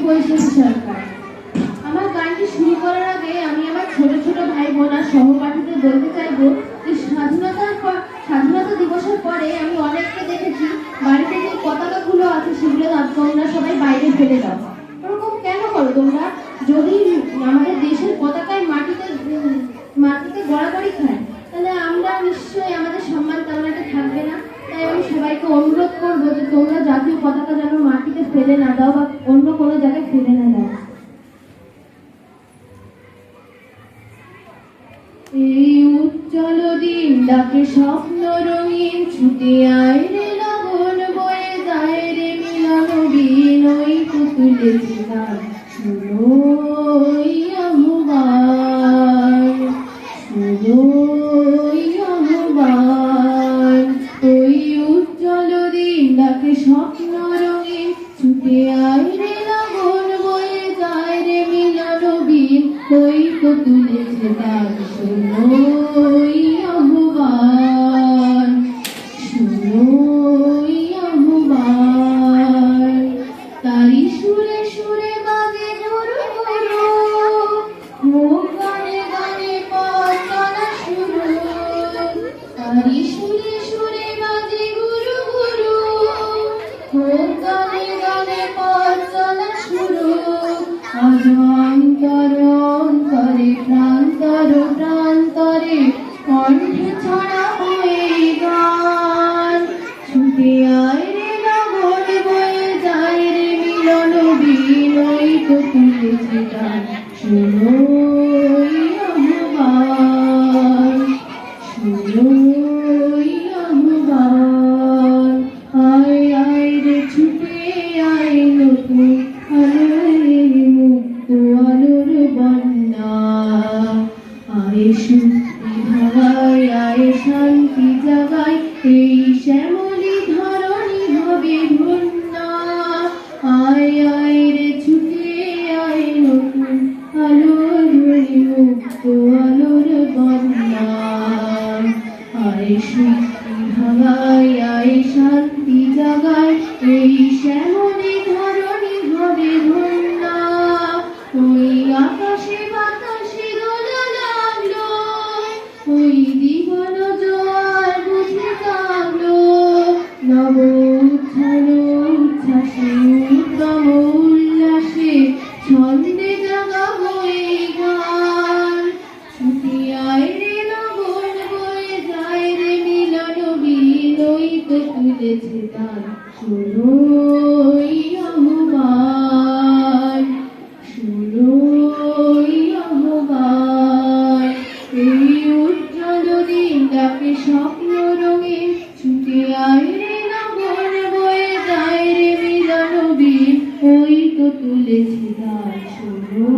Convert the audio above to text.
বৈশাখী সরকার। আমার গানটি শুরু করার আগে আমি আমার ছোট ছোট ভাই বোন আর সহপাঠীদের বলতে চাইবো যে স্বাধীনতা দিবসের পরে আমি অনেককে দেখেছি বাড়িতে যে পতাকাগুলো আছে সেগুলো তোমরা সবাই বাইরে ফেলে দাও। ওরকম কেন করো তোমরা? যদি আমাদের দেশের পতাকায় মাটিতে গড়াগড়ি খায় তাহলে আমরা নিশ্চয়ই আমাদের সম্মান তেমন একটা থাকবে না। তাই আমি সবাইকে অনুরোধ করবো যে তোমরা জাতীয় পতাকা যেন মাটিতে ফেলে না দাও বা অন্য কোনো জায়গায় ফেলে না দাও। এই উজ্জ্বল দিন ডাকে স্বপ্ন রঙিন, ছুটে আয় রে লগন বয়ে যায় রে মিলন বিন, ওই তুলেছি গান শুনো ওই আহ্বান, শুনো ওই আহ্বান। ওই উজ্জ্বল দিন ডাকে স্বপ্ন রঙিন, ছুটে আয় রে লগন বয়ে যায় রে মিলন বিন, ওই তুলেছি গান শুনো ওই আহ্বান, শুনো ওই আহ্বান। তারি সুরে সুরে বাজে গুরু গুরু, হোক গানে গানে পথ চলা শুরু। তারি সুরে সুরে বাজে গুরু গুরু, হোক গানে গানে পথ চলা শুরু। আজ অন্তর অন্তরে প্রান্তর প্রান্তরে কণ্ঠে ছড়াবো এই গান, ছুটে আয় রে লগন বয়ে যায় রে মিলন বিন, ওই তো তুলেছি গান শুনো ওই আহ্বান, শুনো ওই আহ্বান। আয় আয় রে ছুটে আয় নতুন আলোয় মুক্ত আলোর বন্যা, আয় সুখী ধারায় আয় শান্তি জাগায়, এই শ্যামলী ধরণী হবে ধন্যা। আয় আয় রে ছুটে আয় নতুন আলোর মুক্ত আলোর বন্যা, আয় সুখী ধারায় আয় শান্তি জাগায়, এই শ্যামলী ধরণী হবে ধন্যা। ওই আকাশে বাতাসে দোলা লাগলো, ওই দিগল জোয়ার বুঝে জাগলো, নব উত্থান উচ্ছ্বাসে উদ্যম উল্লাসে ছন্দে জাগাবো এই গান। ছুটে আয় রে লগন বয়ে যায় রে মিলন বিন, ওই তো তুলেছে গান শুনো ওই আহ্বান, শুনো ওই আহ্বান। এই উজ্জ্বল দিন ডাকে স্বপ্ন রঙিন, ছুটে আয় রে লগন বয়ে যায় রে মিলন বিন, ওই তো তুলেছি গান শুনো